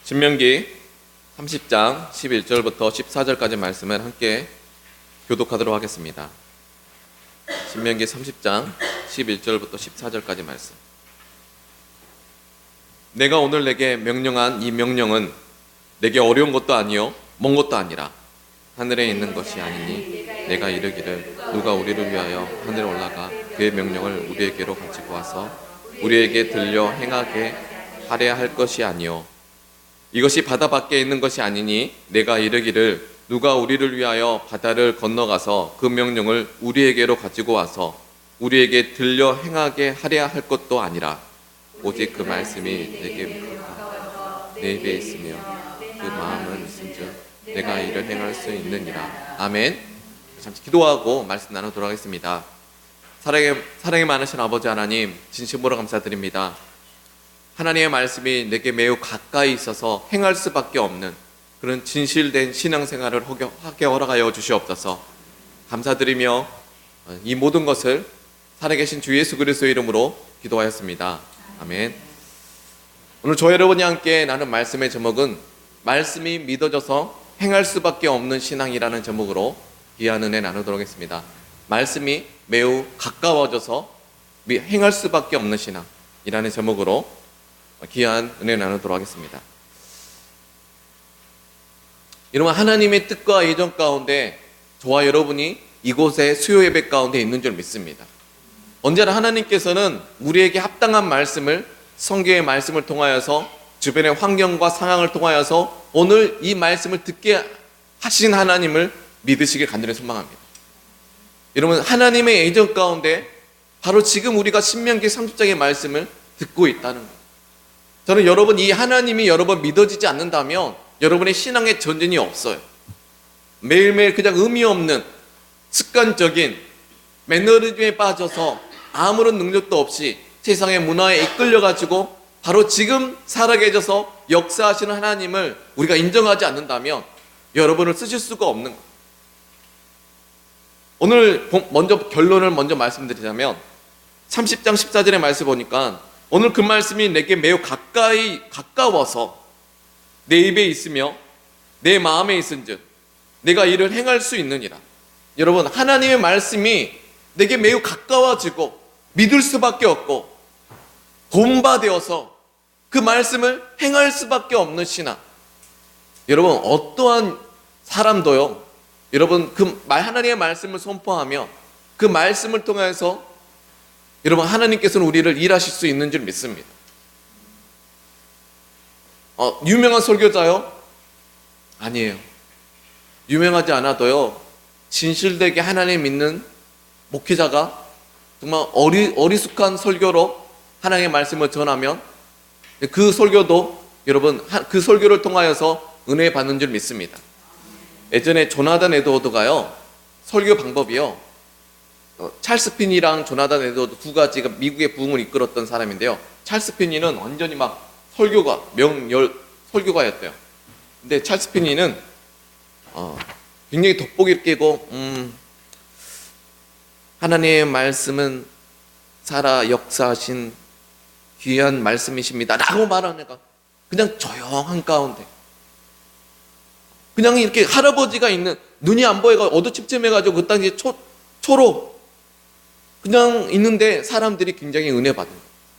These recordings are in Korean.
신명기 30장 11절부터 14절까지 말씀을 함께 교독하도록 하겠습니다. 신명기 30장 11절부터 14절까지 말씀. 내가 오늘 내게 명령한 이 명령은 내게 어려운 것도 아니요 먼 것도 아니라 하늘에 있는 것이 아니니 내가 이르기를 누가 우리를 위하여 하늘에 올라가 그의 명령을 우리에게로 가지고 와서 우리에게 들려 행하게 하려 할 것이 아니요 이것이 바다 밖에 있는 것이 아니니 내가 이르기를 누가 우리를 위하여 바다를 건너가서 그 명령을 우리에게로 가지고 와서 우리에게 들려 행하게 하려 할 것도 아니라 오직 그 말씀이 내게 내 입에 있으며 그 마음은 있은즉 내가 이를 행할 수 있느니라. 아멘. 잠시 기도하고 말씀 나누도록 하겠습니다. 사랑이 많으신 아버지 하나님, 진심으로 감사드립니다. 하나님의 말씀이 내게 매우 가까이 있어서 행할 수밖에 없는 그런 진실된 신앙생활을 하게 허락하여 주시옵소서. 감사드리며 이 모든 것을 살아계신 주 예수 그리스도의 이름으로 기도하였습니다. 아멘. 오늘 저와 여러분이 함께 나눈 말씀의 제목은 말씀이 믿어져서 행할 수밖에 없는 신앙이라는 제목으로 귀한 은혜 나누도록 하겠습니다. 말씀이 매우 가까워져서 행할 수밖에 없는 신앙이라는 제목으로 귀한 은혜 나누도록 하겠습니다. 여러분, 하나님의 뜻과 예정 가운데 저와 여러분이 이곳에 수요 예배 가운데 있는 줄 믿습니다. 언제나 하나님께서는 우리에게 합당한 말씀을 성경의 말씀을 통하여서 주변의 환경과 상황을 통하여서 오늘 이 말씀을 듣게 하신 하나님을 믿으시길 간절히 소망합니다. 여러분, 하나님의 예정 가운데 바로 지금 우리가 신명기 30장의 말씀을 듣고 있다는 거예요. 저는 여러분, 이 하나님이 여러분 믿어지지 않는다면 여러분의 신앙의 전진이 없어요. 매일매일 그냥 의미 없는 습관적인 매너리즘에 빠져서 아무런 능력도 없이 세상의 문화에 이끌려가지고 바로 지금 살아계셔서 역사하시는 하나님을 우리가 인정하지 않는다면 여러분을 쓰실 수가 없는 거예요. 오늘 결론을 먼저 말씀드리자면 30장 14절의 말씀 보니까 오늘 그 말씀이 내게 매우 가까워서 내 입에 있으며 내 마음에 있은즉 내가 이를 행할 수 있느니라. 여러분, 하나님의 말씀이 내게 매우 가까워지고 믿을 수밖에 없고 본받되어서 그 말씀을 행할 수밖에 없는 신앙. 여러분, 어떠한 사람도요, 여러분 하나님의 말씀을 선포하며 그 말씀을 통해서 여러분 하나님께서는 우리를 일하실 수 있는 줄 믿습니다. 유명한 설교자요? 아니에요. 유명하지 않아도요, 진실되게 하나님 믿는 목회자가 정말 어리숙한 설교로 하나님의 말씀을 전하면 그 설교도 여러분 그 설교를 통하여서 은혜 받는 줄 믿습니다. 예전에 조나단 에드워드가요, 설교 방법이요, 찰스 피니랑 조나단 에드워드 두 가지가 미국의 부흥을 이끌었던 사람인데요. 찰스 피니는 완전히 막 설교가였대요. 근데 찰스 피니는 굉장히 돋보기를 깨고 하나님의 말씀은 살아 역사하신 귀한 말씀이십니다 라고 말하는 애가 그냥 조용한 가운데 그냥 이렇게 할아버지가 있는, 눈이 안 보여가 어두침침해가지고 그 당시에 초로 그냥 있는데 사람들이 굉장히 은혜 받은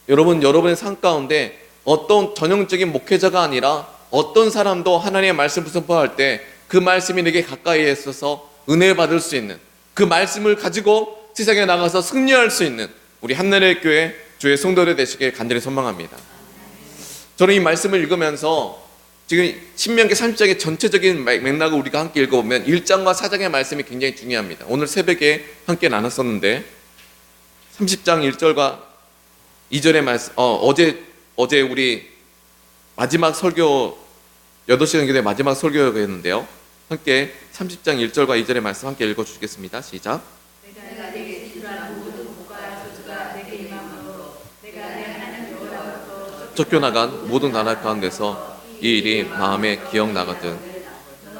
거예요. 여러분의 삶 가운데 어떤 전형적인 목회자가 아니라 어떤 사람도 하나님의 말씀을 선포할 때 그 말씀이 내게 가까이 있어서 은혜 받을 수 있는, 그 말씀을 가지고 세상에 나가서 승리할 수 있는 우리 한나라의 교회 주의 성도들 되시길 간절히 소망합니다. 저는 이 말씀을 읽으면서 지금 신명기 30장의 전체적인 맥락을 우리가 함께 읽어보면 1장과 4장의 말씀이 굉장히 중요합니다. 오늘 새벽에 함께 나눴었는데 30장 1절과 2절의 말씀, 어제 우리 마지막 설교 8시간 기도의 마지막 설교였는데요. 함께 30장 1절과 2절의 말씀 함께 읽어주시겠습니다. 시작. 내가 내게 주라는 모든 복과 저주가 내게 임함으로 내가 내 하나님 여호와로부터 쫓겨나간 모든 나라 가운데서 이 일이 마음에 기억나거든.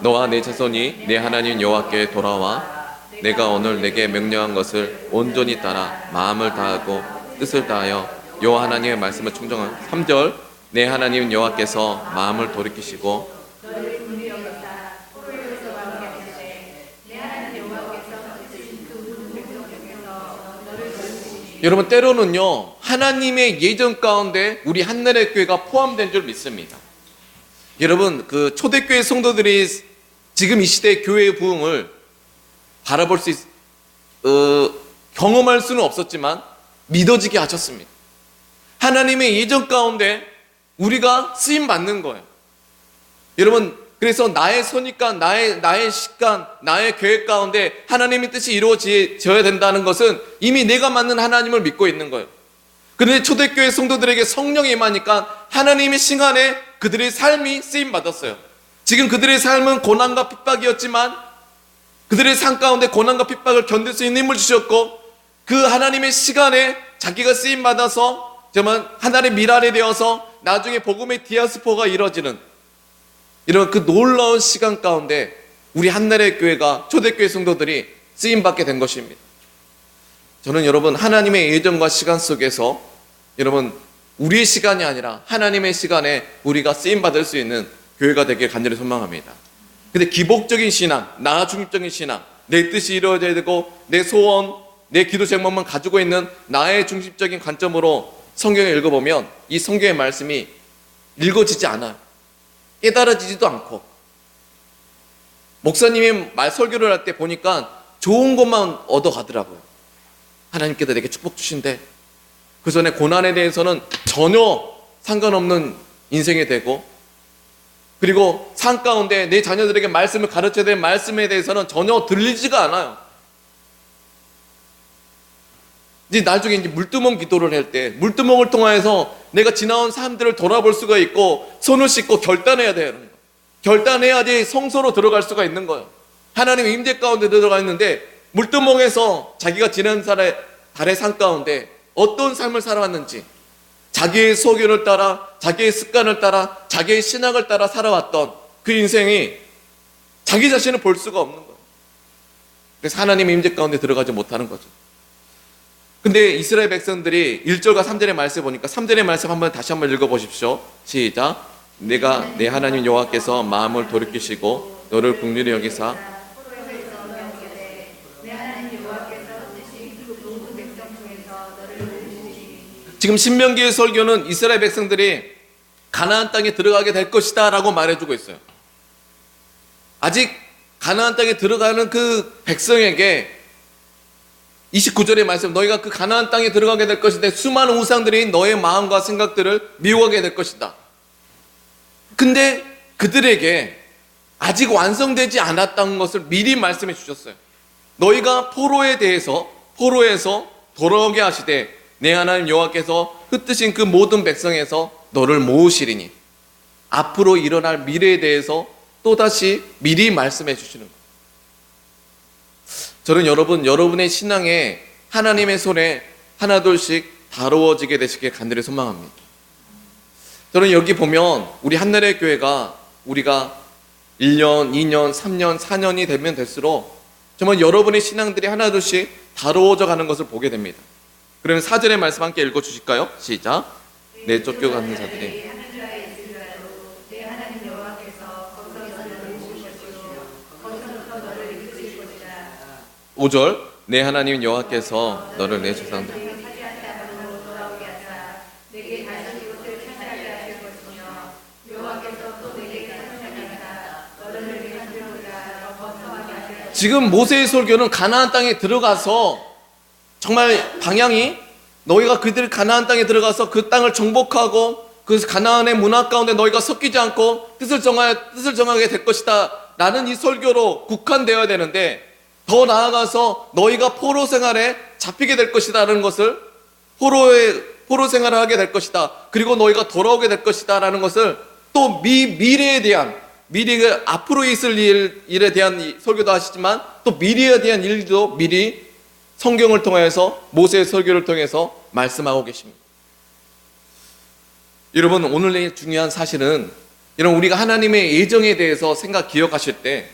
너와 내 자손이 내 하나님 여호와께 돌아와 내가 오늘 내게 명령한 것을 온전히 따라 마음을 다하고 뜻을 다하여 여호와 하나님의 말씀을 충정한 3절 내 하나님 여호와께서 마음을 돌이키시고 너를 긍휼히 여기사 포로에서 나오게 하시되 내 하나님 여호와께서 뜻하신 그 모든 백성 중에서 너를 거두시니. 여러분, 때로는요 하나님의 예정 가운데 우리 한나라의 교회가 포함된 줄 믿습니다. 여러분, 그 초대교회 성도들이 지금 이 시대의 교회의 부흥을 바라볼 수 경험할 수는 없었지만 믿어지게 하셨습니다. 하나님의 예정 가운데 우리가 쓰임 받는 거예요. 여러분, 그래서 나의 선입관, 나의 시간, 나의 계획 가운데 하나님의 뜻이 이루어져야 된다는 것은 이미 내가 맞는 하나님을 믿고 있는 거예요. 그런데 초대교회 성도들에게 성령이 임하니까 하나님의 시간에 그들의 삶이 쓰임 받았어요. 지금 그들의 삶은 고난과 핍박이었지만 그들의 삶 가운데 고난과 핍박을 견딜 수 있는 힘을 주셨고, 그 하나님의 시간에 자기가 쓰임 받아서 정말 하나님의 미랄이 되어서 나중에 복음의 디아스포가 이루어지는 이런 그 놀라운 시간 가운데 우리 한나라의 교회가 초대교회 성도들이 쓰임 받게 된 것입니다. 저는 여러분, 하나님의 예정과 시간 속에서 여러분, 우리의 시간이 아니라 하나님의 시간에 우리가 쓰임 받을 수 있는 교회가 되길 간절히 소망합니다. 근데 기복적인 신앙, 나 중립적인 신앙, 내 뜻이 이루어져야 되고 내 소원, 내 기도 제목만 가지고 있는 나의 중심적인 관점으로 성경을 읽어보면 이 성경의 말씀이 읽어지지 않아요. 깨달아지지도 않고, 목사님이 설교를 할 때 보니까 좋은 것만 얻어가더라고요. 하나님께서 내게 축복 주신대. 그 전에 고난에 대해서는 전혀 상관없는 인생이 되고, 그리고 삶 가운데 내 자녀들에게 말씀을 가르쳐야 될 말씀에 대해서는 전혀 들리지가 않아요. 이제 나중에 이제 물두멍 기도를 할 때 물두멍을 통해서 내가 지나온 삶들을 돌아볼 수가 있고 손을 씻고 결단해야 되는 거예요. 결단해야지 성소로 들어갈 수가 있는 거예요. 하나님의 임재 가운데 들어가 있는데 물두멍에서 자기가 지난 달의 삶 가운데 어떤 삶을 살아왔는지, 자기의 소견을 따라, 자기의 습관을 따라, 자기의 신앙을 따라 살아왔던 그 인생이 자기 자신을 볼 수가 없는 거예요. 그래서 하나님의 임재 가운데 들어가지 못하는 거죠. 근데 이스라엘 백성들이 1절과 3절의 말씀을 보니까 3절의 말씀 다시 한번 읽어보십시오. 시작. 내가 내 하나님 여호와께서 마음을 돌이키시고 너를 긍휼히 여기사. 지금 신명기의 설교는 이스라엘 백성들이 가나안 땅에 들어가게 될 것이다 라고 말해주고 있어요. 아직 가나안 땅에 들어가는 그 백성에게 29절의 말씀, 너희가 그 가나안 땅에 들어가게 될 것인데 수많은 우상들이 너의 마음과 생각들을 미워하게 될 것이다. 근데 그들에게 아직 완성되지 않았다는 것을 미리 말씀해 주셨어요. 너희가 포로에서 돌아오게 하시되 내 하나님 여호와께서 흩으신 그 모든 백성에서 너를 모으시리니, 앞으로 일어날 미래에 대해서 또다시 미리 말씀해 주시는 거예요. 저는 여러분의 신앙에 하나님의 손에 하나둘씩 다루어지게 되시길 간절히 소망합니다. 저는 여기 보면 우리 한나라의 교회가 우리가 1년, 2년, 3년, 4년이 되면 될수록 정말 여러분의 신앙들이 하나둘씩 다루어져 가는 것을 보게 됩니다. 그러면 4절의 말씀 함께 읽어주실까요? 시작. 내 쫓겨가는 자들이 5절. 내 하나님 여호와께서 너를 내 조상들 지금 모세의 설교는 가나안 땅에 들어가서 정말 방향이 너희가 그들 가나안 땅에 들어가서 그 땅을 정복하고 그 가나안의 문화 가운데 너희가 섞이지 않고 뜻을 정하게 될 것이다 라는 이 설교로 국한되어야 되는데, 더 나아가서 너희가 포로 생활에 잡히게 될 것이다 라는 것을, 포로 생활을 하게 될 것이다, 그리고 너희가 돌아오게 될 것이다 라는 것을 또 미래에 대한, 미래가 앞으로 있을 일에 대한 설교도 하시지만 또 미래에 대한 일도 미리 성경을 통해서, 모세의 설교를 통해서 말씀하고 계십니다. 여러분, 오늘의 중요한 사실은, 여러분, 우리가 하나님의 예정에 대해서 기억하실 때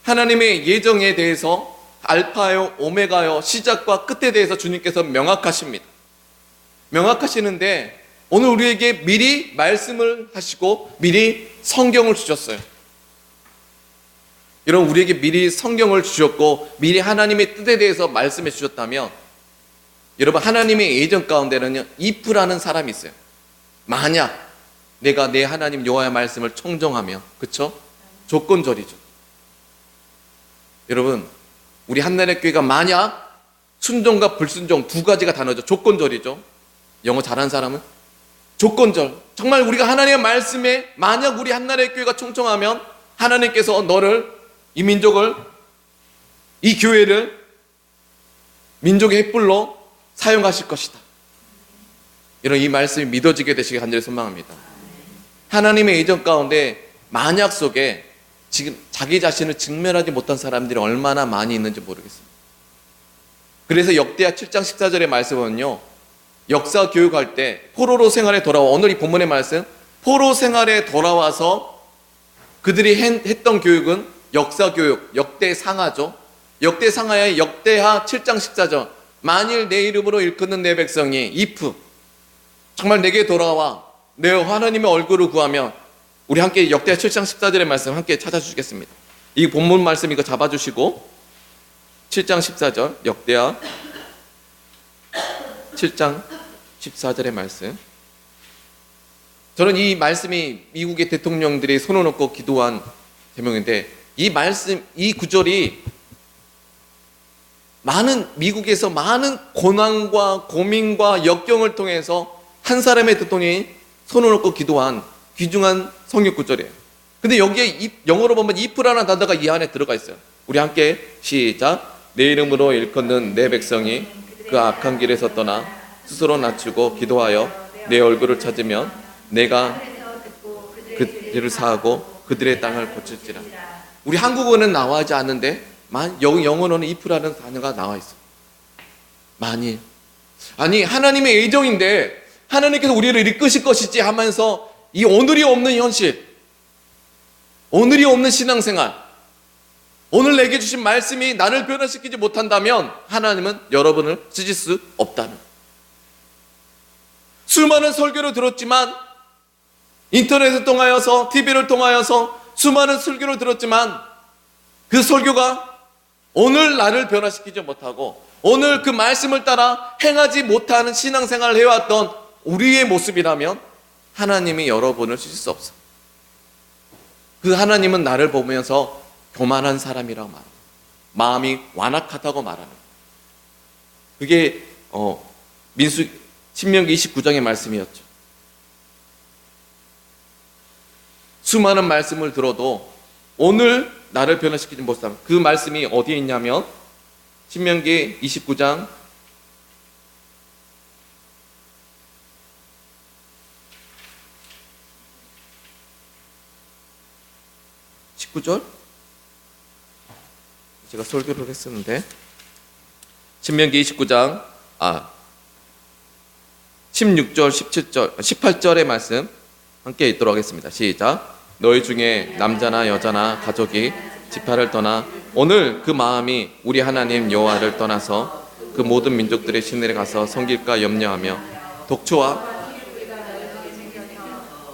하나님의 예정에 대해서 알파요 오메가요 시작과 끝에 대해서 주님께서 명확하십니다. 명확하시는데 오늘 우리에게 미리 말씀을 하시고 미리 성경을 주셨어요. 여러분, 우리에게 미리 성경을 주셨고 미리 하나님의 뜻에 대해서 말씀해 주셨다면, 여러분, 하나님의 예정 가운데는요, 이프라는 사람이 있어요. 만약 내가 내 하나님 여호와의 말씀을 청정하면, 그쵸? 조건절이죠. 여러분, 우리 한나라의 교회가 만약 순종과 불순종 두 가지가 단어죠. 조건절이죠. 영어 잘하는 사람은 조건절. 정말 우리가 하나님의 말씀에 만약 우리 한나라의 교회가 충성하면 하나님께서 너를, 이 민족을, 이 교회를 민족의 횃불로 사용하실 것이다. 이런 이 말씀이 믿어지게 되시길 간절히 소망합니다. 하나님의 예정 가운데 만약 속에 지금 자기 자신을 직면하지 못한 사람들이 얼마나 많이 있는지 모르겠습니다. 그래서 역대하 7장 14절의 말씀은요, 역사 교육할 때 포로로 생활에 돌아와, 오늘 이 본문의 말씀, 포로 생활에 돌아와서 그들이 했던 교육은 역사 교육, 역대 상하죠. 역대 상하의 역대하 7장 14절, 만일 내 이름으로 일컫는 내 백성이 이프, 정말 내게 돌아와 내 하나님의 얼굴을 구하면, 우리 함께 역대하 7장 14절의 말씀 함께 찾아주시겠습니다. 이 본문 말씀 이거 잡아주시고 7장 14절, 역대하 7장 14절의 말씀. 저는 이 말씀이 미국의 대통령들이 손을 얹고 기도한 제목인데, 이 말씀, 이 구절이 미국에서 많은 고난과 고민과 역경을 통해서 한 사람의 대통령이 손을 얹고 기도한 귀중한 성경 구절이에요. 근데 여기에 영어로 보면 if라는 단어가 이 안에 들어가 있어요. 우리 함께 시작. 내 이름으로 일컫는 내 백성이 그 악한 길에서 떠나 스스로 낮추고 기도하여 내 얼굴을 찾으면 내가 그들을 사하고 그들의 땅을 고칠지라. 우리 한국어는 나와지 않는데 영어로는 if라는 단어가 나와 있어요. 만일. 아니, 하나님의 예정인데 하나님께서 우리를 이끄실 것이지 하면서 이 오늘이 없는 현실, 오늘이 없는 신앙생활, 오늘 내게 주신 말씀이 나를 변화시키지 못한다면 하나님은 여러분을 쓰실 수 없다는. 수많은 설교를 들었지만, 인터넷을 통하여서, TV를 통하여서 수많은 설교를 들었지만 그 설교가 오늘 나를 변화시키지 못하고 오늘 그 말씀을 따라 행하지 못하는 신앙생활을 해왔던 우리의 모습이라면 하나님이 여러분을 쓰실 수 없어. 그 하나님은 나를 보면서 교만한 사람이라고 말합니다. 마음이 완악하다고 말하는. 그게 신명기 29장의 말씀이었죠. 수많은 말씀을 들어도 오늘 나를 변화시키지 못하면, 그 말씀이 어디에 있냐면 신명기 29장 19절? 제가 설교를 했었는데, 신명기 29장 16절, 17절, 18절의 말씀 함께 읽도록 하겠습니다. 시작. 너희 중에 남자나 여자나 가족이 지파를 떠나 오늘 그 마음이 우리 하나님 여호와를 떠나서 그 모든 민족들의 신들에 가서 섬길까 염려하며 독초와,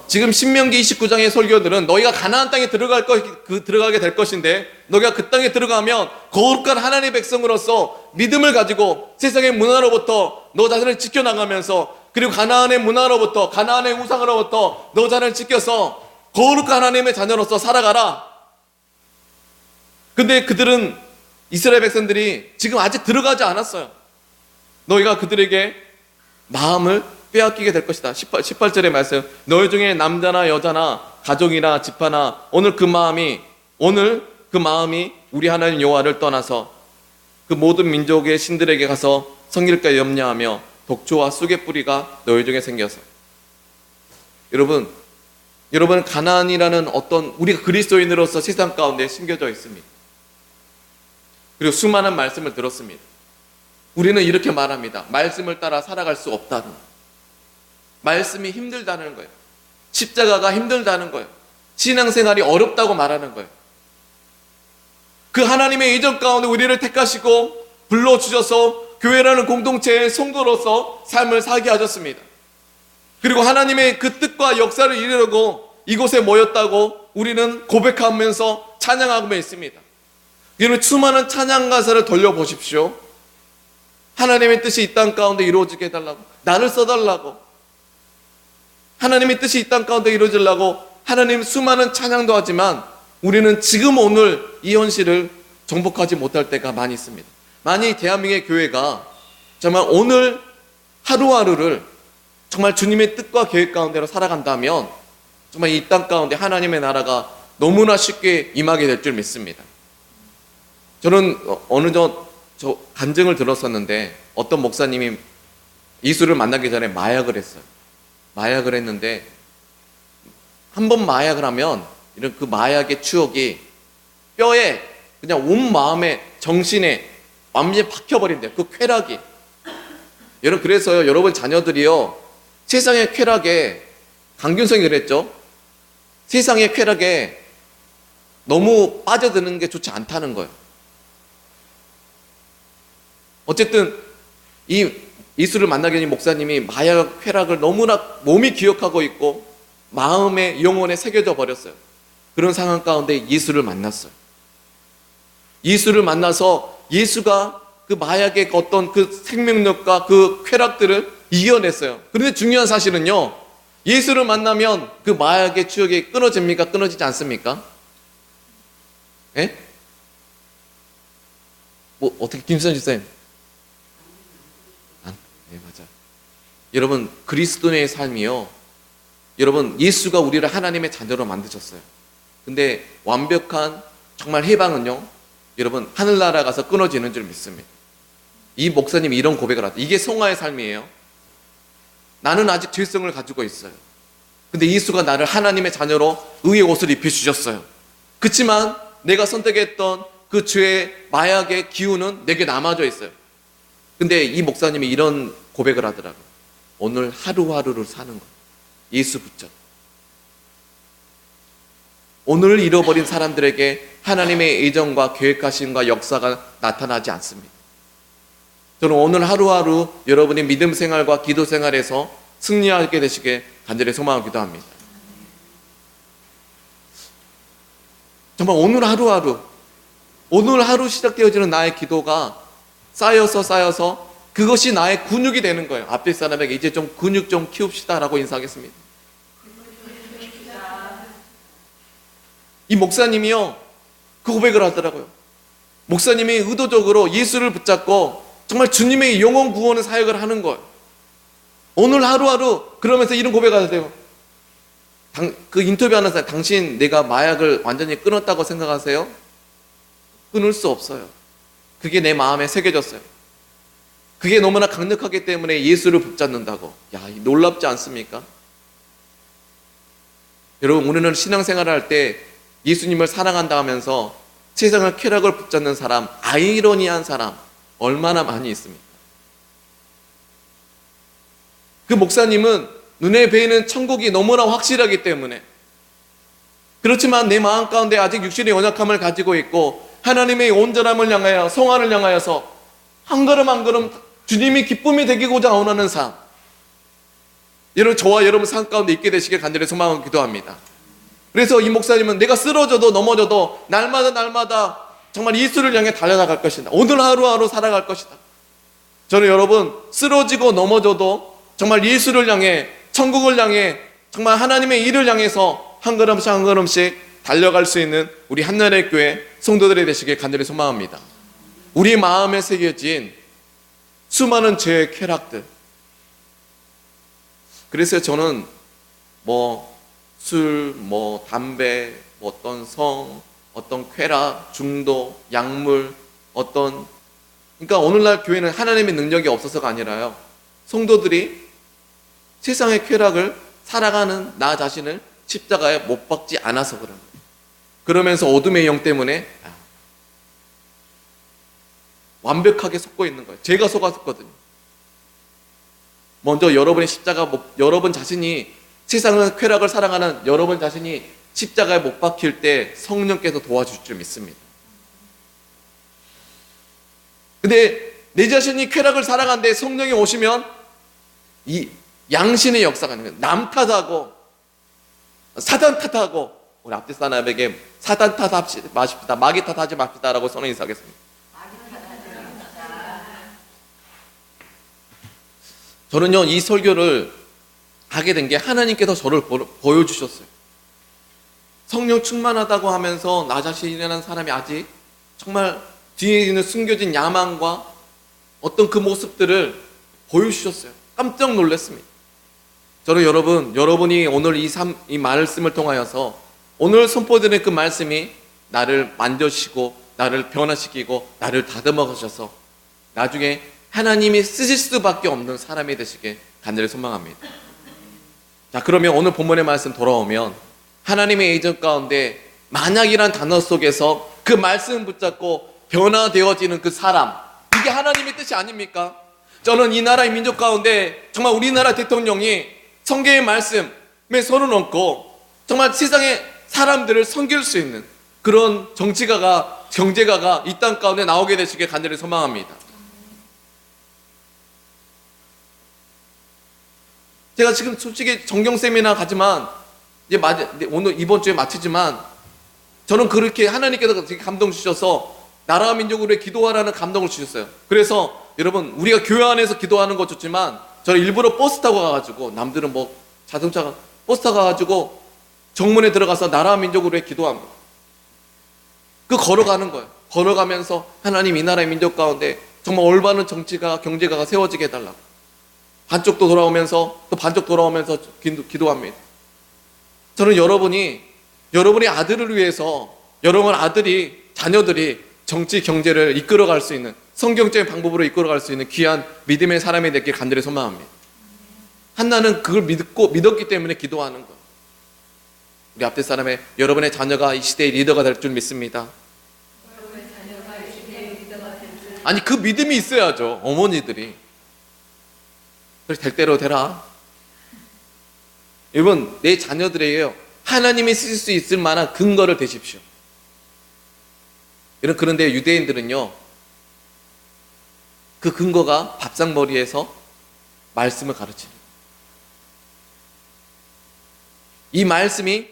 지금 신명기 29장의 설교들은 너희가 가나안 땅에 들어가게 될 것인데, 너희가 그 땅에 들어가면 거룩한 하나님의 백성으로서 믿음을 가지고 세상의 문화로부터 너 자신을 지켜나가면서, 그리고 가나안의 문화로부터, 가나안의 우상으로부터 너 자신을 지켜서 거룩한 하나님의 자녀로서 살아가라. 근데 그들은, 이스라엘 백성들이 지금 아직 들어가지 않았어요. 너희가 그들에게 마음을 빼앗기게 될 것이다. 18절의 말씀. 너희 중에 남자나 여자나 가족이나 지파나 오늘 그 마음이 우리 하나님 여호와를 떠나서 그 모든 민족의 신들에게 가서 섬길까 염려하며 독초와 쑥의 뿌리가 너희 중에 생겨서. 여러분 가나안이라는 어떤, 우리가 그리스도인으로서 세상 가운데 심겨져 있습니다. 그리고 수많은 말씀을 들었습니다. 우리는 이렇게 말합니다. 말씀을 따라 살아갈 수 없다는, 말씀이 힘들다는 거예요. 십자가가 힘들다는 거예요. 신앙생활이 어렵다고 말하는 거예요. 그 하나님의 예정 가운데 우리를 택하시고 불러주셔서 교회라는 공동체의 성도로서 삶을 살게 하셨습니다. 그리고 하나님의 그 뜻과 역사를 이루려고 이곳에 모였다고 우리는 고백하면서 찬양하고 있습니다. 여러분, 수많은 찬양 가사를 돌려보십시오. 하나님의 뜻이 이 땅 가운데 이루어지게 해달라고, 나를 써달라고, 하나님의 뜻이 이 땅 가운데 이루어지려고 하나님 수많은 찬양도 하지만 우리는 지금 오늘 이 현실을 정복하지 못할 때가 많이 있습니다. 만약 대한민국의 교회가 정말 오늘 하루하루를 정말 주님의 뜻과 계획 가운데로 살아간다면 정말 이 땅 가운데 하나님의 나라가 너무나 쉽게 임하게 될 줄 믿습니다. 저는 어느 저 간증을 들었었는데 어떤 목사님이 예수를 만나기 전에 마약을 했어요. 마약을 했는데 한 번 마약을 하면 이런 그 마약의 추억이 뼈에 그냥 온 마음에 정신에 완전히 박혀버린대요. 그 쾌락이. 여러분, 그래서요, 여러분 자녀들이요, 세상의 쾌락에, 강균성이 그랬죠. 세상의 쾌락에 너무 빠져드는 게 좋지 않다는 거예요. 어쨌든 이 예수를 만나기 전에 목사님이 마약 쾌락을 너무나 몸이 기억하고 있고 마음에 영혼에 새겨져 버렸어요. 그런 상황 가운데 예수를 만났어요. 예수를 만나서 예수가 그 마약의 어떤 그 생명력과 그 쾌락들을 이겨냈어요. 그런데 중요한 사실은요, 예수를 만나면 그 마약의 추억이 끊어집니까? 끊어지지 않습니까? 예? 뭐 어떻게 김선 집사님? 네, 맞아요. 여러분, 그리스도인의 삶이요, 여러분, 예수가 우리를 하나님의 자녀로 만드셨어요. 근데 완벽한 정말 해방은요, 여러분, 하늘나라 가서 끊어지는 줄 믿습니다. 이 목사님이 이런 고백을 하다. 이게 성화의 삶이에요. 나는 아직 죄성을 가지고 있어요. 근데 예수가 나를 하나님의 자녀로 의의 옷을 입혀주셨어요. 그렇지만 내가 선택했던 그 죄의 마약의 기운은 내게 남아져 있어요. 근데 이 목사님이 이런 고백을 하더라고요. 오늘 하루하루를 사는 거예요. 예수 붙잡고. 오늘을 잃어버린 사람들에게 하나님의 예정과 계획하심과 역사가 나타나지 않습니다. 저는 오늘 하루하루 여러분의 믿음 생활과 기도 생활에서 승리하게 되시길 간절히 소망하고 기도합니다. 정말 오늘 하루하루, 오늘 하루 시작되어지는 나의 기도가 쌓여서 그것이 나의 근육이 되는 거예요. 앞에 사람에게 이제 좀 근육 좀 키웁시다 라고 인사하겠습니다. 이 목사님이요, 그 고백을 하더라고요. 목사님이 의도적으로 예수를 붙잡고 정말 주님의 영혼 구원의 사역을 하는 거예요. 오늘 하루하루 그러면서 이런 고백을 하세요. 그 인터뷰하는 사람, 당신 내가 마약을 완전히 끊었다고 생각하세요? 끊을 수 없어요. 그게 내 마음에 새겨졌어요. 그게 너무나 강력하기 때문에 예수를 붙잡는다고. 야, 놀랍지 않습니까? 여러분, 우리는 신앙생활을 할 때 예수님을 사랑한다 하면서 세상의 쾌락을 붙잡는 사람, 아이러니한 사람 얼마나 많이 있습니까? 그 목사님은 눈에 보이는 천국이 너무나 확실하기 때문에, 그렇지만 내 마음 가운데 아직 육신의 연약함을 가지고 있고 하나님의 온전함을 향하여, 성화를 향하여서 한 걸음 한 걸음 주님이 기쁨이 되기고자 원하는 삶, 여러분, 저와 여러분 삶 가운데 있게 되시길 간절히 소망하고 기도합니다. 그래서 이 목사님은 내가 쓰러져도 넘어져도 날마다 정말 예수를 향해 달려나갈 것이다. 오늘 하루하루 살아갈 것이다. 저는 여러분, 쓰러지고 넘어져도 정말 예수를 향해, 천국을 향해, 정말 하나님의 일을 향해서 한 걸음씩 한 걸음씩 달려갈 수 있는 우리 한나라의 교회 성도들이 되시길 간절히 소망합니다. 우리 마음에 새겨진 수많은 죄의 쾌락들, 그래서 저는 술, 담배, 어떤 성, 어떤 쾌락, 중독, 약물, 그러니까 오늘날 교회는 하나님의 능력이 없어서가 아니라요, 성도들이 세상의 쾌락을 살아가는 나 자신을 십자가에 못 박지 않아서 그런 거예요. 그러면서 어둠의 영 때문에 완벽하게 속고 있는 거예요. 제가 속았었거든요. 먼저 여러분의 십자가, 여러분 자신이 세상의 쾌락을 사랑하는 여러분 자신이 십자가에 못 박힐 때 성령께서 도와줄 줄 믿습니다. 근데 내 자신이 쾌락을 사랑하는데 성령이 오시면 양신의 역사가 있는 거예요. 남 탓하고 사단 탓하고 우리 앞뒤 사람에게 사단 탓하지 마십시다. 마귀 탓하지 맙시다라고 선언 인사하겠습니다. 저는요 이 설교를 하게 된 게 하나님께서 저를 보여주셨어요. 성령 충만하다고 하면서 나 자신이라는 사람이 아직 정말 뒤에 있는 숨겨진 야망과 어떤 그 모습들을 보여주셨어요. 깜짝 놀랐습니다. 저는 여러분이 오늘 이 말씀을 통하여서 오늘 선포드린 그 말씀이 나를 만져시고 나를 변화시키고 나를 다듬어 가셔서 나중에 하나님이 쓰실 수밖에 없는 사람이 되시길 간절히 소망합니다. 자, 그러면 오늘 본문의 말씀 돌아오면 하나님의 예정 가운데 만약이란 단어 속에서 그 말씀 붙잡고 변화되어지는 그 사람, 이게 하나님의 뜻이 아닙니까? 저는 이 나라의 민족 가운데 정말 우리나라 대통령이 성경의 말씀에 손을 얹고 정말 세상의 사람들을 섬길 수 있는 그런 정치가가 경제가가 이 땅 가운데 나오게 되시길 간절히 소망합니다. 제가 지금 솔직히 정경 세미나 가지만 이제 오늘 이번 주에 마치지만 저는 그렇게 하나님께서 되게 감동 주셔서 나라와 민족을 위해 기도하라는 감동을 주셨어요. 그래서 여러분 우리가 교회 안에서 기도하는 거 좋지만 저는 일부러 버스 타고 가가지고 남들은 뭐 자동차가 버스 타고 가가지고 정문에 들어가서 나라와 민족을 위해 기도합니다. 그 걸어가는 거예요. 걸어가면서 하나님 이 나라의 민족 가운데 정말 올바른 정치가 경제가가 세워지게 해달라고. 반쪽도 돌아오면서 또 반쪽 돌아오면서 기도합니다. 저는 여러분의 아들을 위해서 여러분 아들이 자녀들이 정치 경제를 이끌어갈 수 있는 성경적인 방법으로 이끌어갈 수 있는 귀한 믿음의 사람이 되길 간절히 소망합니다. 한나는 그걸 믿었기 때문에 기도하는 거예요. 우리 앞에 사람의 여러분의 자녀가 이 시대의 리더가 될 줄 믿습니다. 아니 그 믿음이 있어야죠. 어머니들이 그래서 될 대로 되라. 여러분 내 자녀들에게요 하나님이 쓰실 수 있을 만한 근거를 대십시오. 그런데 유대인들은요 그 근거가 밥상머리에서 말씀을 가르치는 이 말씀이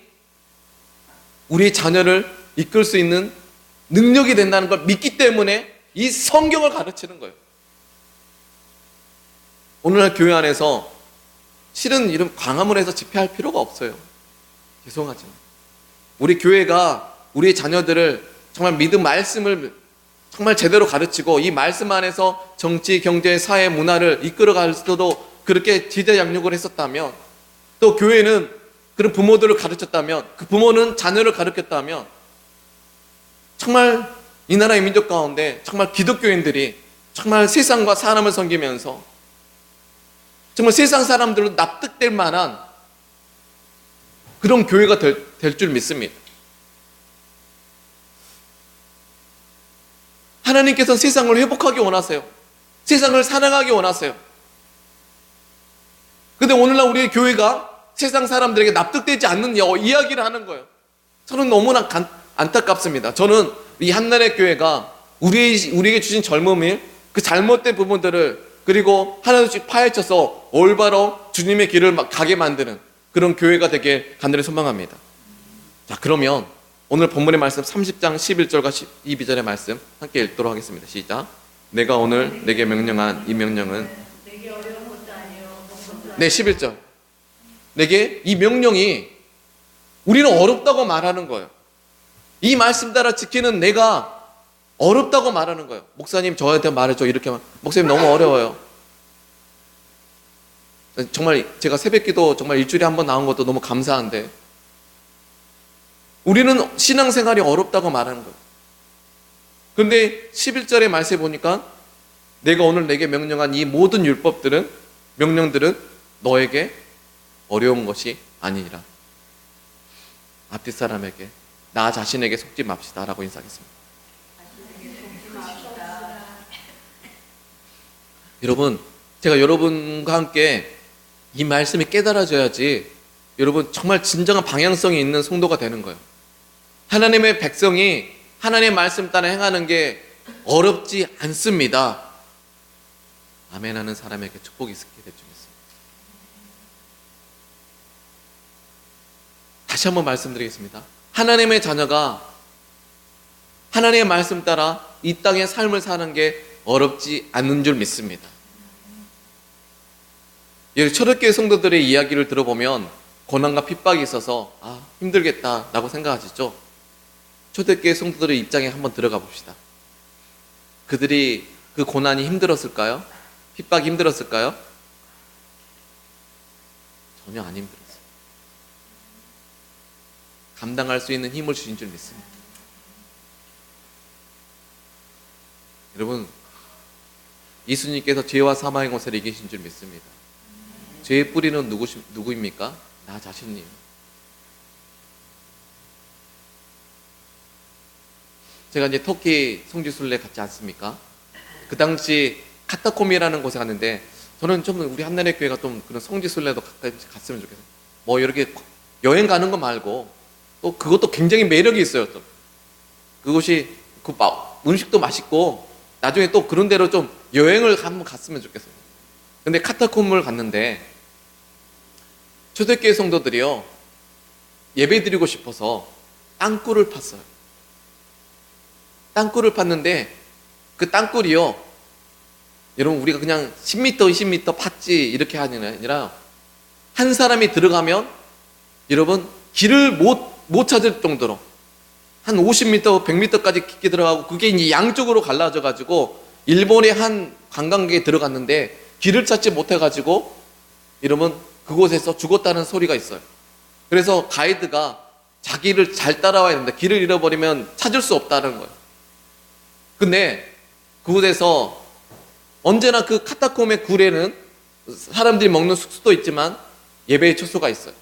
우리의 자녀를 이끌 수 있는 능력이 된다는 걸 믿기 때문에 이 성경을 가르치는 거예요. 오늘날 교회 안에서 실은 이런 광화문에서 집회할 필요가 없어요. 죄송하지만 우리 교회가 우리의 자녀들을 정말 믿음 말씀을 정말 제대로 가르치고 이 말씀 안에서 정치, 경제, 사회, 문화를 이끌어갈 수도 그렇게 지대 양육을 했었다면 또 교회는 그런 부모들을 가르쳤다면 그 부모는 자녀를 가르쳤다면 정말 이 나라의 민족 가운데 정말 기독교인들이 정말 세상과 사람을 섬기면서 정말 세상 사람들로 납득될 만한 그런 교회가 될 줄 믿습니다. 하나님께서는 세상을 회복하기 원하세요. 세상을 사랑하기 원하세요. 근데 오늘날 우리의 교회가 세상 사람들에게 납득되지 않는 이야기를 하는 거예요. 저는 너무나 안타깝습니다. 저는 이 한나라의 교회가 우리에게 주신 젊음이 그 잘못된 부분들을 그리고 하나둘씩 파헤쳐서 올바로 주님의 길을 가게 만드는 그런 교회가 되길 간절히 소망합니다. 자, 그러면 오늘 본문의 말씀 30장 11절과 12절의 말씀 함께 읽도록 하겠습니다. 시작. 내가 오늘 내게 명령한 이 명령은 내게 어려운 것도 아니요 네, 11절. 내게 이 명령이 우리는 어렵다고 말하는 거예요. 이 말씀 따라 지키는 내가 어렵다고 말하는 거예요. 목사님 저한테 말해줘 이렇게 목사님 너무 어려워요. 정말 제가 새벽기도 정말 일주일에 한 번 나온 것도 너무 감사한데 우리는 신앙생활이 어렵다고 말하는 거예요. 그런데 11절의 말씀에 보니까 내가 오늘 내게 명령한 이 모든 율법들은 명령들은 너에게 어려운 것이 아니니라. 앞뒤 사람에게 나 자신에게 속지 맙시다 라고 인사하겠습니다. 여러분 제가 여러분과 함께 이 말씀이 깨달아져야지 여러분 정말 진정한 방향성이 있는 성도가 되는 거예요. 하나님의 백성이 하나님의 말씀 따라 행하는 게 어렵지 않습니다. 아멘 하는 사람에게 축복이 있게 될 줄 믿습니다. 다시 한번 말씀드리겠습니다. 하나님의 자녀가 하나님의 말씀 따라 이 땅의 삶을 사는 게 어렵지 않은 줄 믿습니다. 초대교회 성도들의 이야기를 들어보면 고난과 핍박이 있어서 힘들겠다라고 생각하시죠? 초대교회 성도들의 입장에 한번 들어가 봅시다. 그들이 그 고난이 힘들었을까요? 핍박이 힘들었을까요? 전혀 안 힘들었어요. 감당할 수 있는 힘을 주신 줄 믿습니다. 여러분, 예수님께서 죄와 사망의 것을 이기신 줄 믿습니다. 죄의 뿌리는 누구입니까? 나 자신이에요. 제가 이제 터키 성지순례 갔지 않습니까? 그 당시 카타콤이라는 곳에 갔는데, 저는 좀 우리 한나라의 교회가 좀 그런 성지순례도 가까이 갔으면 좋겠어요. 뭐 이렇게 여행 가는 거 말고 또 그것도 굉장히 매력이 있어요. 또 그곳이 음식도 맛있고 나중에 또 그런 데로 좀 여행을 한번 갔으면 좋겠어요. 근데 카타콤을 갔는데 초대교회 성도들이요, 예배 드리고 싶어서 땅굴을 팠어요. 땅굴을 팠는데 그 땅굴이요, 여러분 우리가 그냥 10m, 20m 팠지 이렇게 하는 게 아니라 한 사람이 들어가면 여러분 길을 못 찾을 정도로 한 50m, 100m까지 깊게 들어가고, 그게 이제 양쪽으로 갈라져 가지고 일본의 한 관광객이 들어갔는데 길을 찾지 못해 가지고 여러분 그곳에서 죽었다는 소리가 있어요. 그래서 가이드가 자기를 잘 따라와야 된다. 길을 잃어버리면 찾을 수 없다는 거예요. 근데 그곳에서 언제나 그 카타콤의 굴에는 사람들이 먹는 숙소도 있지만 예배의 처소가 있어요.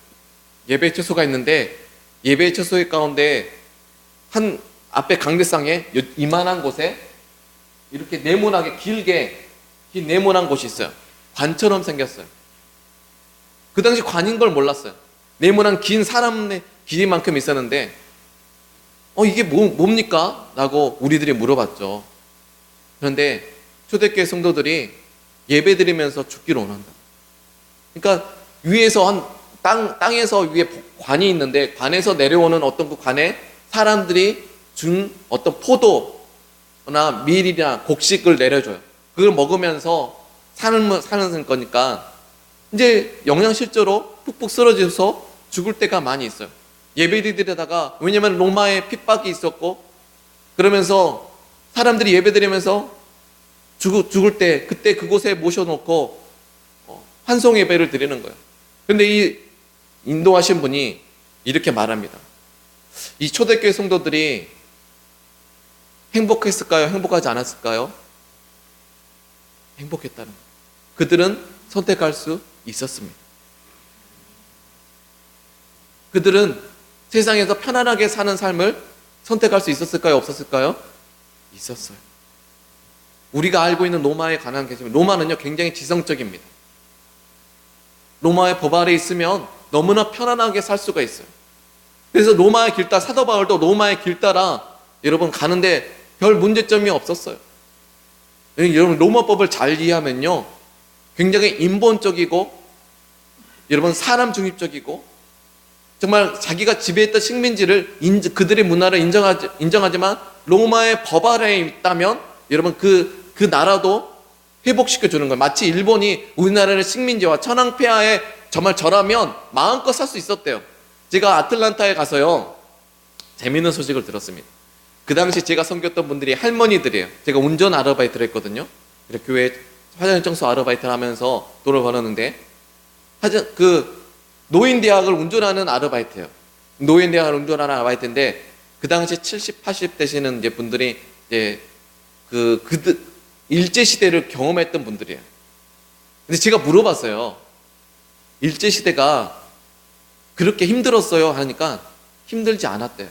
예배의 처소가 있는데 예배의 처소 가운데 한 앞에 강대상에 이만한 곳에 이렇게 네모나게 길게 긴 네모난 곳이 있어요. 관처럼 생겼어요. 그 당시 관인 걸 몰랐어요. 네모난 긴 사람의 길이만큼 있었는데 이게 뭡니까? 라고 우리들이 물어봤죠. 그런데 초대교회 성도들이 예배 드리면서 죽기를 원한다. 그러니까 위에서 땅에서 위에 관이 있는데 관에서 내려오는 어떤 그 관에 사람들이 준 어떤 포도나 밀이나 곡식을 내려줘요. 그걸 먹으면서 사는 거니까 이제 영양실조로 푹푹 쓰러져서 죽을 때가 많이 있어요. 예배드리다가, 왜냐면 로마의 핍박이 있었고, 그러면서 사람들이 예배드리면서 죽을 때 그때 그곳에 모셔놓고 환송 예배를 드리는 거예요. 그런데 이 인도하신 분이 이렇게 말합니다. 이 초대교회 성도들이 행복했을까요? 행복하지 않았을까요? 행복했다는 거예요. 그들은 선택할 수 있었습니다. 그들은 세상에서 편안하게 사는 삶을 선택할 수 있었을까요? 없었을까요? 있었어요. 우리가 알고 있는 로마에 관한 개념, 로마는요 굉장히 지성적입니다. 로마의 법 아래 있으면 너무나 편안하게 살 수가 있어요. 그래서 로마의 길 따라, 사도 바울도 로마의 길 따라 여러분 가는데 별 문제점이 없었어요. 여러분 로마법을 잘 이해하면요 굉장히 인본적이고 여러분 사람 중립적이고 정말 자기가 지배했던 식민지를 그들의 문화를 인정하지만 로마의 법 아래에 있다면 여러분 그 나라도 회복시켜 주는 거예요. 마치 일본이 우리나라의 식민지와 천황폐하에 정말 절하면 마음껏 살 수 있었대요. 제가 아틀란타에 가서요 재미있는 소식을 들었습니다. 그 당시 제가 섬겼던 분들이 할머니들이에요. 제가 운전 아르바이트를 했거든요. 교회 화장실 청소 아르바이트를 하면서 돈을 벌었는데 그 노인대학을 운전하는 아르바이트예요. 노인대학을 운전하는 아르바이트인데 그 당시 70, 80 되시는 이제 분들이 이제 일제시대를 경험했던 분들이에요. 근데 제가 물어봤어요. 일제시대가 그렇게 힘들었어요? 하니까 힘들지 않았대요.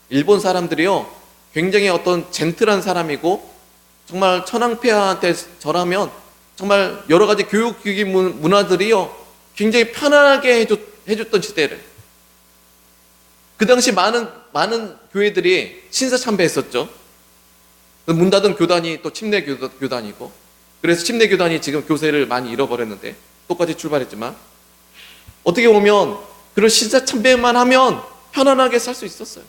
일본 사람들이요 굉장히 어떤 젠틀한 사람이고 정말 천황폐하한테 절하면 정말 여러 가지 교육기기 문화들이요 굉장히 편안하게 해줬던 시대를. 그 당시 많은 교회들이 신사참배했었죠. 문 닫은 교단이 또 침례 교단이고, 그래서 침례 교단이 지금 교세를 많이 잃어버렸는데 똑같이 출발했지만 어떻게 보면 그리고 신사참배만 하면 편안하게 살 수 있었어요.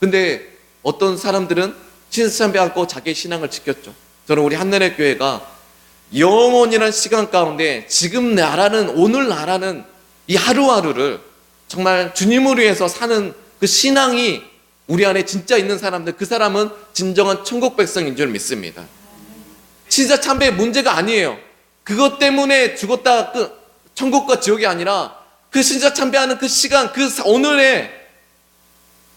근데 어떤 사람들은 신사참배하고 자기의 신앙을 지켰죠. 저는 우리 한나라의 교회가 영원이라는 시간 가운데 지금 나라는, 오늘 나라는 이 하루하루를 정말 주님을 위해서 사는 그 신앙이 우리 안에 진짜 있는 사람들, 그 사람은 진정한 천국 백성인 줄 믿습니다. 신사참배의 문제가 아니에요. 그것 때문에 죽었다 천국과 지옥이 아니라 그 신사참배하는 그 시간, 그 오늘에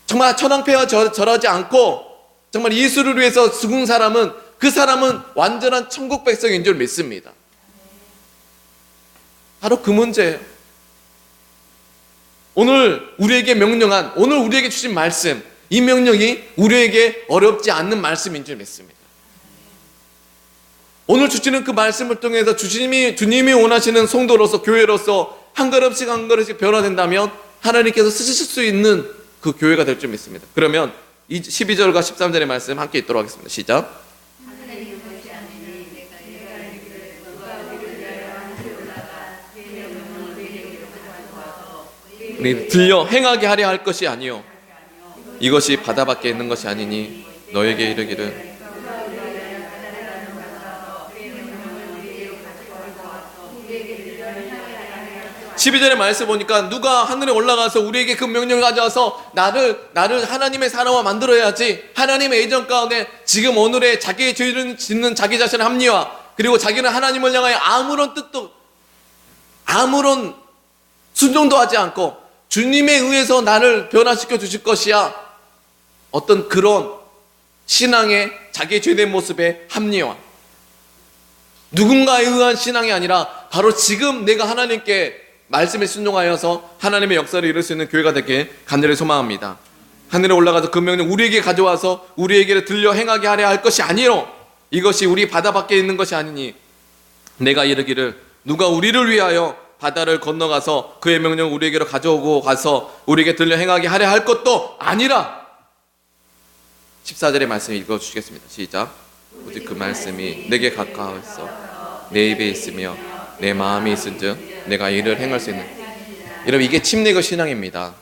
정말 천황폐하 절하지 않고 정말 예수를 위해서 죽은 사람은, 그 사람은 완전한 천국 백성인 줄 믿습니다. 바로 그 문제예요. 오늘 우리에게 명령한, 오늘 우리에게 주신 말씀, 이 명령이 우리에게 어렵지 않는 말씀인 줄 믿습니다. 오늘 주시는 그 말씀을 통해서 주님이 원하시는 성도로서, 교회로서 한 걸음씩 한 걸음씩 변화된다면 하나님께서 쓰실 수 있는 그 교회가 될 줄 믿습니다. 그러면 12절과 13절의 말씀 함께 읽도록 하겠습니다. 시작. 우리 들려 행하게 하려 할 것이 아니요 이것이 바다 밖에 있는 것이 아니니 너에게 이르기를 12절의 말씀 보니까 누가 하늘에 올라가서 우리에게 그 명령을 가져와서 나를 하나님의 사람으로 만들어야지, 하나님의 예정 가운데 지금 오늘의 자기의 죄를 짓는 자기 자신의 합리화, 그리고 자기는 하나님을 향하여 아무런 뜻도, 아무런 순종도 하지 않고 주님에 의해서 나를 변화시켜 주실 것이야, 어떤 그런 신앙의 자기의 죄된 모습의 합리화, 누군가에 의한 신앙이 아니라 바로 지금 내가 하나님께 말씀에 순종하여서 하나님의 역사를 이룰 수 있는 교회가 되길 간절히 소망합니다. 하늘에 올라가서 그 명령 우리에게 가져와서 우리에게 들려 행하게 하려 할 것이 아니요 이것이 우리 바다 밖에 있는 것이 아니니 내가 이르기를 누가 우리를 위하여 바다를 건너가서 그의 명령을 우리에게로 가져오고 가서 우리에게 들려 행하게 하려 할 것도 아니라. 14절의 말씀 읽어주시겠습니다. 시작. 오직 그 말씀이 내게 가까워 있어 내 입에 있으며 내 마음에 있은즉 내가 이를 행할 수 있는. 여러분, 이게 침례교 신앙입니다.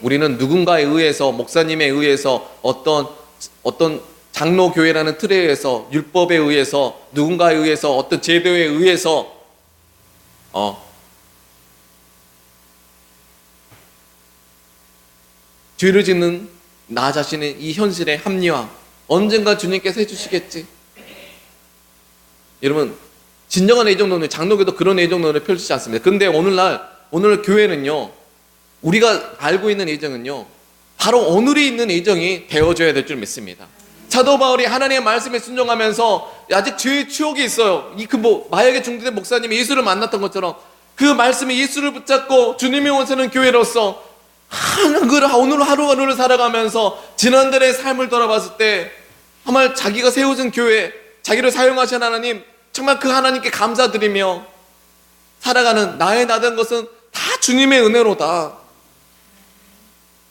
우리는 누군가에 의해서, 목사님에 의해서, 어떤 장로교회라는 틀에 의해서, 율법에 의해서, 누군가에 의해서, 어떤 제도에 의해서 죄를 짓는 나 자신의 이 현실의 합리화, 언젠가 주님께서 해주시겠지. 여러분, 진정한 애정론은, 장로교도 그런 애정론을 펼치지 않습니다. 근데 오늘 교회는요, 우리가 알고 있는 애정은요, 바로 오늘에 있는 애정이 되어줘야 될 줄 믿습니다. 사도 바울이 하나님의 말씀에 순종하면서 아직 죄의 추억이 있어요. 마약에 중독된 목사님이 예수를 만났던 것처럼 그 말씀이 예수를 붙잡고 주님이 원하는 교회로서 오늘 하루하루를 살아가면서 지난날의 삶을 돌아봤을 때 정말 자기가 세워진 교회, 자기를 사용하신 하나님, 정말 그 하나님께 감사드리며 살아가는 나의 나된 것은 다 주님의 은혜로다.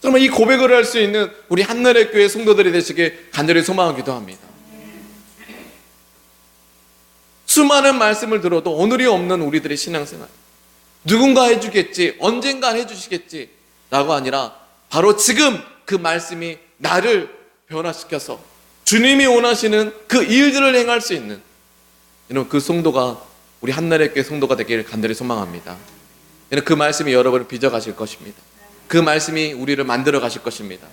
정말 이 고백을 할 수 있는 우리 한나라의 교회 성도들이 되시길 간절히 소망하기도 합니다. 수많은 말씀을 들어도 오늘이 없는 우리들의 신앙생활, 누군가 해주겠지, 언젠가 해주시겠지 라고 아니라 바로 지금 그 말씀이 나를 변화시켜서 주님이 원하시는 그 일들을 행할 수 있는, 여러분, 그 성도가 우리 한나라의 교회 성도가 되기를 간절히 소망합니다. 그 말씀이 여러분을 빚어가실 것입니다. 그 말씀이 우리를 만들어 가실 것입니다.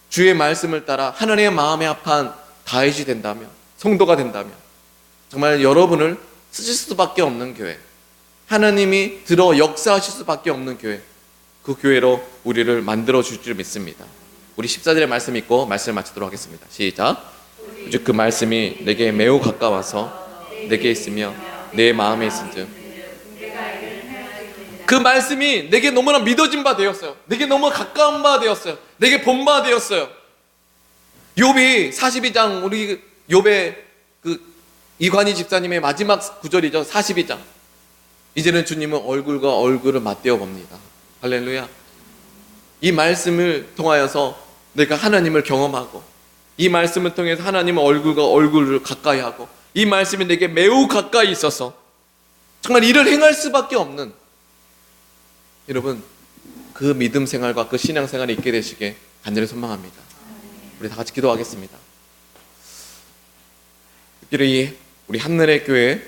주의 말씀을 따라 하나님의 마음에 합한 다윗이 된다면, 성도가 된다면 정말 여러분을 쓰실 수밖에 없는 교회, 하나님이 들어 역사하실 수밖에 없는 교회, 그 교회로 우리를 만들어 줄 줄 믿습니다. 우리 14절의 말씀 읽고 말씀을 마치도록 하겠습니다. 시작. 오직 그 말씀이 내게 매우 가까워서 내게 있으며 내 마음에 있은즉. 그 말씀이 내게 너무나 믿어진 바 되었어요. 내게 너무 가까운 바 되었어요. 내게 본 바 되었어요. 욥이 42장, 우리 욥의 이관희 집사님의 마지막 구절이죠. 42장. 이제는 주님은 얼굴과 얼굴을 맞대어 봅니다. 할렐루야. 이 말씀을 통하여서 내가 하나님을 경험하고, 이 말씀을 통해서 하나님의 얼굴과 얼굴을 가까이 하고, 이 말씀이 내게 매우 가까이 있어서 정말 이를 행할 수밖에 없는, 여러분 그 믿음 생활과 그 신앙 생활이 있게 되시게 간절히 소망합니다. 우리 다 같이 기도하겠습니다. 특별히 우리 한나라의 교회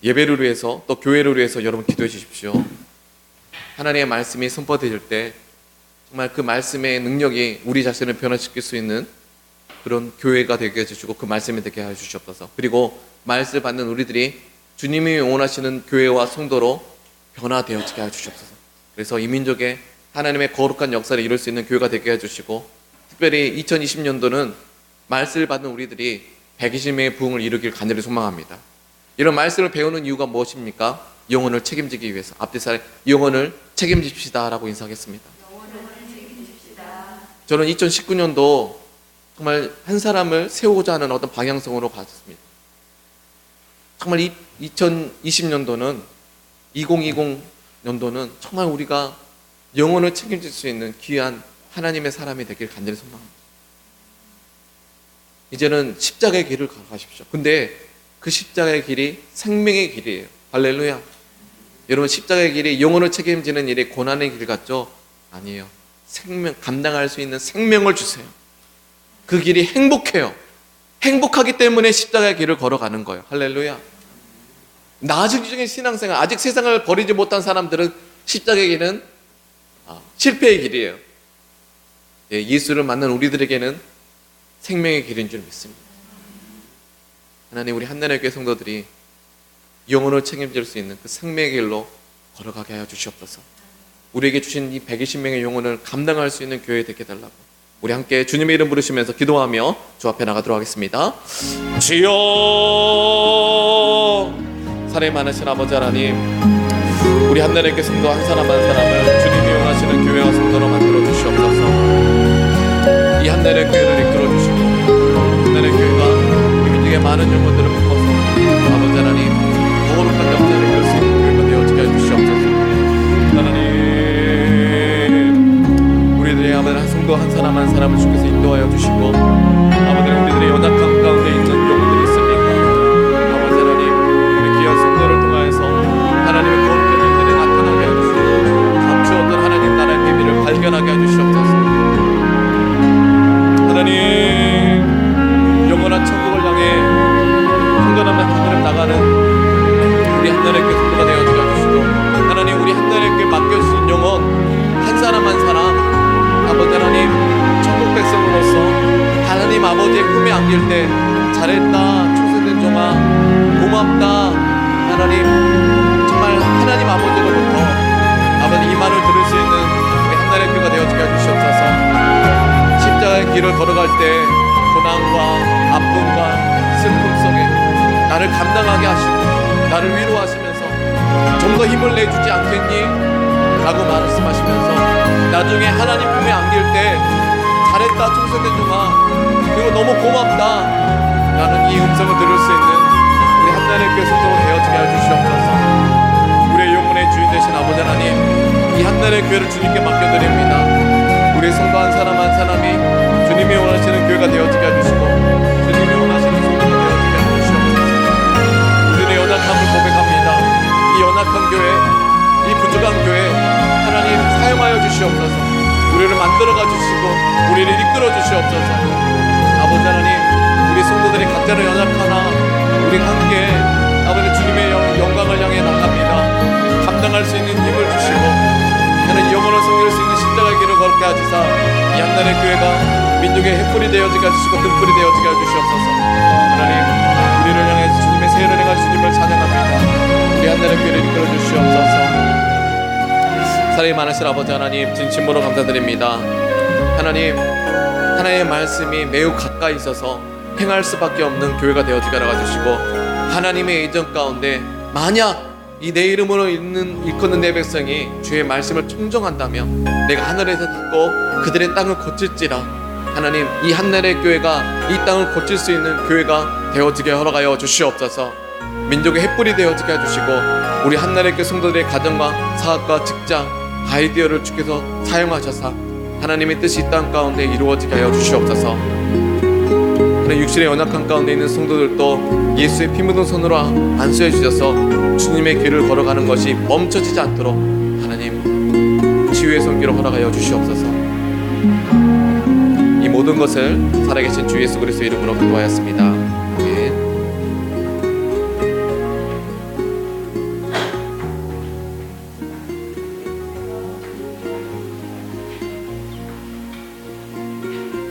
예배를 위해서 또 교회를 위해서 여러분 기도해 주십시오. 하나님의 말씀이 선포되실 때 정말 그 말씀의 능력이 우리 자신을 변화시킬 수 있는 그런 교회가 되게 해주시고 그 말씀이 되게 해주시옵소서. 그리고 말씀을 받는 우리들이 주님이 원하시는 교회와 성도로 변화되어지게 해주시옵소서. 그래서 이 민족에 하나님의 거룩한 역사를 이룰 수 있는 교회가 되게 해주시고, 특별히 2020년도는 말씀을 받는 우리들이 120명의 부흥을 이루길 간절히 소망합니다. 이런 말씀을 배우는 이유가 무엇입니까? 영혼을 책임지기 위해서. 앞뒤서 영혼을 책임집시다 라고 인사하겠습니다. 저는 2019년도 정말 한 사람을 세우고자 하는 어떤 방향성으로 가졌습니다. 정말 2020년도는 2020년도는 정말 우리가 영혼을 책임질 수 있는 귀한 하나님의 사람이 되길 간절히 소망합니다. 이제는 십자가의 길을 가십시오. 근데 그 십자가의 길이 생명의 길이에요. 할렐루야. 여러분, 십자가의 길이 영혼을 책임지는 일이 고난의 길 같죠? 아니에요. 생명, 감당할 수 있는 생명을 주세요. 그 길이 행복해요. 행복하기 때문에 십자가의 길을 걸어가는 거예요. 할렐루야. 나중적인 신앙생활, 아직 세상을 버리지 못한 사람들은 십자가의 길은 실패의 길이에요. 예수를 만난 우리들에게는 생명의 길인 줄 믿습니다. 하나님, 우리 한나라의 교회 성도들이 영혼을 책임질 수 있는 그 생명의 길로 걸어가게 하여 주시옵소서. 우리에게 주신 이 120명의 영혼을 감당할 수 있는 교회 되게 해달라고 우리 함께 주님의 이름 부르시면서 기도하며 주 앞에 나가도록 하겠습니다. 주여, 사랑이 많으신 아버지 하나님, 우리 한나라의 교회 성도 한 사람 한 사람을 주님이 원하시는 교회와 성도로 만들어 주시옵소서. 이 한나라의 교회를 이끌어 주시고 한나라의 교회가 이 민족의 많은 영혼들을 묶어서 아버지 하나님 거룩한 역사를 이룰 수 있는 교회가 되어지게 해주시옵소서. 하나님, 우리들의 아버지 한 성도 한 사람 한 사람을 주께서 인도하여 주시고, 아버지 우리들의 연약한 가운데 있는 영혼들이 있습니까? 아버지 하나님, 우리 귀한 성도를 통하여서 하나님의 거룩한 일들이 나타나게 해주시고 감추었던 하나님 나라의 비밀을 발견하게 해주시옵소서. 하나님, 영원한 천국을 향해 흥건하며 하늘을 나가는 우리 한나라의 교회 성도가 되어주게 해주시고, 하나님, 우리 한나라의 교회 맡겨주신 영혼 한 사람 한 사람 아버지 하나님 천국 백성으로서 하나님 아버지의 품에 안길 때 잘했다, 초세된 종아, 고맙다, 하나님 정말 하나님 아버지로부터 아버지 이 말을 들을 수 있는 우리 한나라의 교회가 되어주게 해주시옵소서. 십자가의 길을 걸어갈 때 고난과 아픔과 슬픔 속에 나를 감당하게 하시고 나를 위로하시면서 좀 더 힘을 내주지 않겠니? 라고 말씀하시면서 나중에 하나님 품에 안길 때 잘했다, 충성된 종아, 그리고 너무 고맙다 라는 이 음성을 들을 수 있는 우리 한나라의 교회 성도가 되어지게 해주시옵소서. 우리의 영혼의 주인 되신 아버지 하나님, 이 한나라의 교회를 주님께 맡겨드립니다. 우리의 성도 한 사람 한 사람이 주님이 원하시는 교회가 되어지게 해주시고 주님이 원하시는 성도가 되어지게 해주시옵소서. 우리의 연약함을 고백합니다. 이 연약한 교회, 이 부족한 교회 하나님 사용하여 주시옵소서. 우리를 만들어가 주시고 우리를 이끌어 주시옵소서. 아버지 하나님, 우리 성도들이 각자는 연약하나 우리 함께 아버지 주님의 영광을 향해 나갑니다. 감당할 수 있는 힘을 주시고 하나님 영혼을 섬길 수 있는 십자가의 길을 걸게 하시사 이 한나라의 교회가 민족의 횃불이 되어지게 해주시고 등불이 되어지게 해주시옵소서. 하나님, 우리를 향해 주님의 세례를 행할 주님을 찬양합니다. 우리 한나라의 교회를 이끌어 주시옵소서. 사랑이 많으신 아버지 하나님, 진심으로 감사드립니다. 하나님, 하나님의 말씀이 매우 가까이 있어서 행할 수밖에 없는 교회가 되어지게 하라주시고, 하나님의 예정 가운데 만약 이 내 이름으로 일컫는 내 백성이 주의 말씀을 청정한다면 내가 하늘에서 듣고 그들의 땅을 고칠지라. 하나님, 이 한나라의 교회가 이 땅을 고칠 수 있는 교회가 되어지게 허락하여 주시옵소서. 민족의 횃불이 되어지게 해주시고 우리 한나라의 교회 성도들의 가정과 사업과 직장, 아이디어를 주께서 사용하셔서 하나님의 뜻이 이 땅 가운데 이루어지게 하여 주시옵소서. 하나님, 하나님 육신의 연약한 가운데 있는 성도들도 예수의 피 묻은 손으로 안수해 주셔서 주님의 길을 걸어가는 것이 멈춰지지 않도록 하나님 치유의 손길을 허락하여 주시옵소서. 이 모든 것을 살아계신 주 예수 그리스도의 이름으로 기도하였습니다.